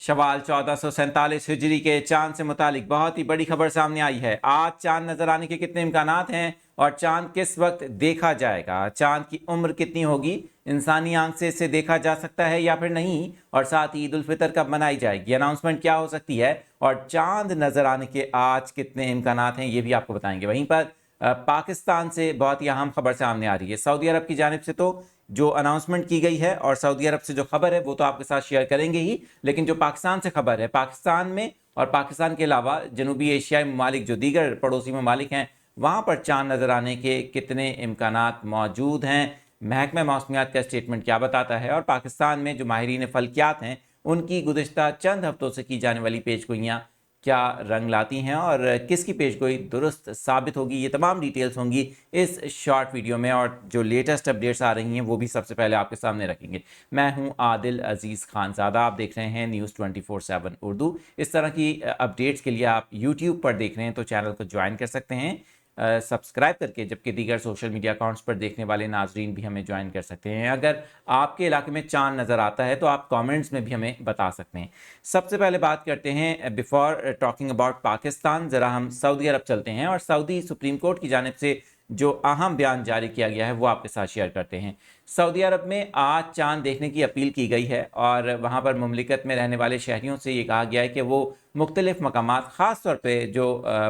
शवाल 1447 हिजरी के चांद से मुतालिक बहुत ही बड़ी खबर सामने आई है। आज चांद नजर आने के कितने इम्कानात हैं और चांद किस वक्त देखा जाएगा, चांद की उम्र कितनी होगी, इंसानी आंख से इसे देखा जा सकता है या फिर नहीं, और साथ ही ईद उल फितर कब मनाई जाएगी, अनाउंसमेंट क्या हो सकती है, और चांद नजर आने के आज कितने इम्कानात हैं ये भी आपको बताएंगे। वहीं पर पाकिस्तान से बहुत ही अहम खबर सामने आ रही है। सऊदी अरब की जानिब से तो जो अनाउंसमेंट की गई है और सऊदी अरब से जो खबर है वो तो आपके साथ शेयर करेंगे ही, लेकिन जो पाकिस्तान से खबर है, पाकिस्तान में और पाकिस्तान के अलावा जनूबी एशियाई ममालिक जो दीगर पड़ोसी ममालिक हैं वहाँ पर चांद नज़र आने के कितने इम्कानात मौजूद हैं, महकमा मौसमियात का स्टेटमेंट क्या बताता है, और पाकिस्तान में जो माहिरीन फल्कियात हैं उनकी गुज़िश्ता चंद हफ्तों से की जाने वाली पेशगोइयाँ क्या रंग लाती हैं और किसकी पेशगोई दुरुस्त साबित होगी, ये तमाम डिटेल्स होंगी इस शॉर्ट वीडियो में। और जो लेटेस्ट अपडेट्स आ रही हैं वो भी सबसे पहले आपके सामने रखेंगे। मैं हूं आदिल अजीज़ खानज़ादा, आप देख रहे हैं न्यूज़ 24/7 उर्दू। इस तरह की अपडेट्स के लिए आप यूट्यूब पर देख रहे हैं तो चैनल को ज्वाइन कर सकते हैं सब्सक्राइब करके, जबकि दीगर सोशल मीडिया अकाउंट्स पर देखने वाले नाजरीन भी हमें ज्वाइन कर सकते हैं। अगर आपके इलाके में चांद नज़र आता है तो आप कमेंट्स में भी हमें बता सकते हैं। सबसे पहले बात करते हैं, बिफोर टॉकिंग अबाउट पाकिस्तान, ज़रा हम सऊदी अरब चलते हैं और सऊदी सुप्रीम कोर्ट की जानिब से जो अहम बयान जारी किया गया है वो आपके साथ शेयर करते हैं। सऊदी अरब में आज चांद देखने की अपील की गई है और वहाँ पर मुमलिकत में रहने वाले शहरियों से ये कहा गया है कि वो मुख्तलिफ मकामात, ख़ास तौर पे जो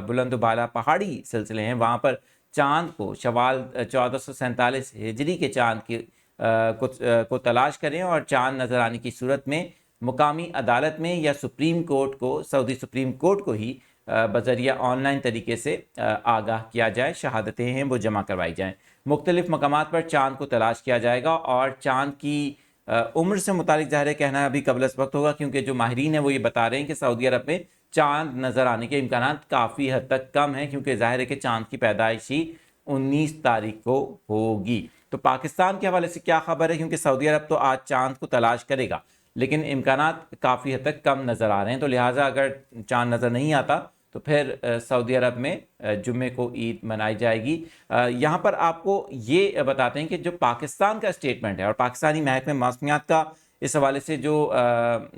बुलंद बाला पहाड़ी सिलसिले हैं वहाँ पर चांद को, शवाल 1447 हिजरी के चांद की को तलाश करें और चांद नज़र आने की सूरत में मुकामी अदालत में या सुप्रीम कोर्ट को, सऊदी सुप्रीम कोर्ट को ही बजरिया ऑनलाइन तरीके से आगाह किया जाए, शहादतें हैं वो जमा करवाई जाएँ। मुख्तलिफ मकामात पर चांद को तलाश किया जाएगा और चांद की उम्र से मुतालिक ज़ाहिर कहना अभी कबल अज़ वक्त होगा, क्योंकि जो माहिरीन हैं वो ये बता रहे हैं कि सऊदी अरब में चांद नज़र आने के इम्कानात काफ़ी हद तक कम हैं, क्योंकि ज़ाहिर है कि चांद की पैदाइश ही 19 तारीख को होगी। तो पाकिस्तान के हवाले से क्या खबर है, क्योंकि सऊदी अरब तो आज चांद को तलाश करेगा लेकिन इम्कानात काफ़ी हद तक कम नज़र आ रहे हैं, तो लिहाजा अगर चांद नज़र नहीं आता तो फिर सऊदी अरब में जुम्मे को ईद मनाई जाएगी। यहाँ पर आपको ये बताते हैं कि जो पाकिस्तान का स्टेटमेंट है और पाकिस्तानी महकमे मौसमियात का इस हवाले से जो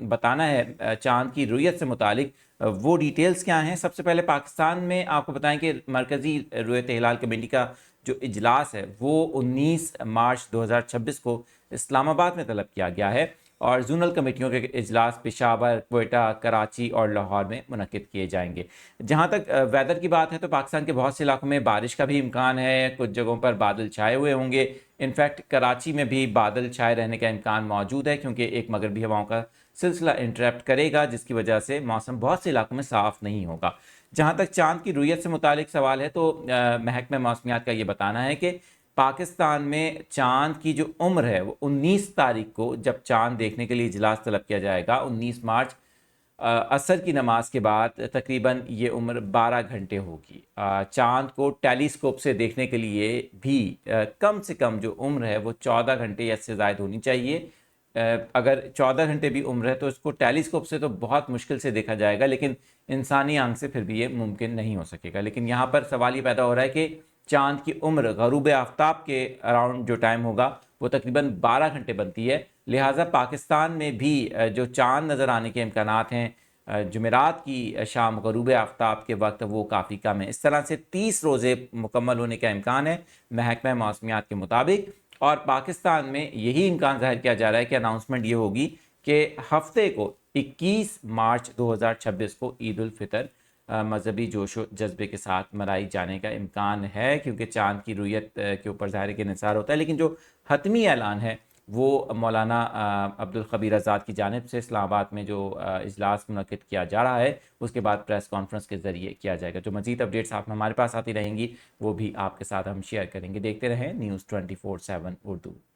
बताना है चांद की रुयत से मुतालिक, वो डिटेल्स क्या हैं। सबसे पहले पाकिस्तान में आपको बताएं कि मरकज़ी रुयत हिलाल कमेटी का जो इजलास है वो 19 मार्च 2026 को इस्लामाबाद में तलब किया गया है और जोनल कमेटियों के इजलास पेशावर, क्वेटा, कराची और लाहौर में मुनक्किद किए जाएंगे। जहाँ तक वेदर की बात है तो पाकिस्तान के बहुत से इलाकों में बारिश का भी इम्कान है, कुछ जगहों पर बादल छाए हुए होंगे। इनफैक्ट कराची में भी बादल छाए रहने का इम्कान मौजूद है, क्योंकि एक मगरबी हवाओं का सिलसिला इंटरप्ट करेगा जिसकी वजह से मौसम बहुत से इलाकों में साफ़ नहीं होगा। जहाँ तक चांद की रुयत से मुतालिक सवाल है तो महकमा मौसमियात का ये बताना है कि पाकिस्तान में चांद की जो उम्र है वो 19 तारीख को, जब चांद देखने के लिए इजलास तलब किया जाएगा 19 मार्च असर की नमाज के बाद, तकरीबन ये उम्र 12 घंटे होगी। चांद को टेलीस्कोप से देखने के लिए भी कम से कम जो उम्र है वो 14 घंटे या इससे ज़ायद होनी चाहिए। अगर 14 घंटे भी उम्र है तो इसको टेलीस्कोप से तो बहुत मुश्किल से देखा जाएगा, लेकिन इंसानी आंख से फिर भी ये मुमकिन नहीं हो सकेगा। लेकिन यहाँ पर सवाल ये पैदा हो रहा है कि चांद की उम्र गरूब आफ्ताब के अराउंड जो टाइम होगा वो तकरीबन 12 घंटे बनती है, लिहाजा पाकिस्तान में भी जो चांद नज़र आने के इम्कानात हैं जुमेरात की शाम गरूब आफ्ताब के वक्त वो काफ़ी कम है। इस तरह से 30 रोज़े मुकम्मल होने का इम्कान है महकमा मौसमियात के मुताबिक, और पाकिस्तान में यही इम्कान ज़ाहिर किया जा रहा है कि अनाउंसमेंट ये होगी कि हफ्ते को 21 मार्च 2026 को ईद उल फितर मजहबी जोश व जज्बे के साथ मनाई जाने का इम्कान है, क्योंकि चांद की रुयत के ऊपर ज़ाहिर के निसार होता है। लेकिन जो हतमी ऐलान है वो मौलाना अब्दुल खबीर आज़ाद की जानिब से इस्लामाबाद में जो इजलास मुनक्किद किया जा रहा है उसके बाद प्रेस कॉन्फ्रेंस के ज़रिए किया जाएगा। जो मज़ीद अपडेट्स आप हमारे पास आती रहेंगी वो भी आपके साथ हम शेयर करेंगे। देखते रहें न्यूज़ 24/7 उर्दू।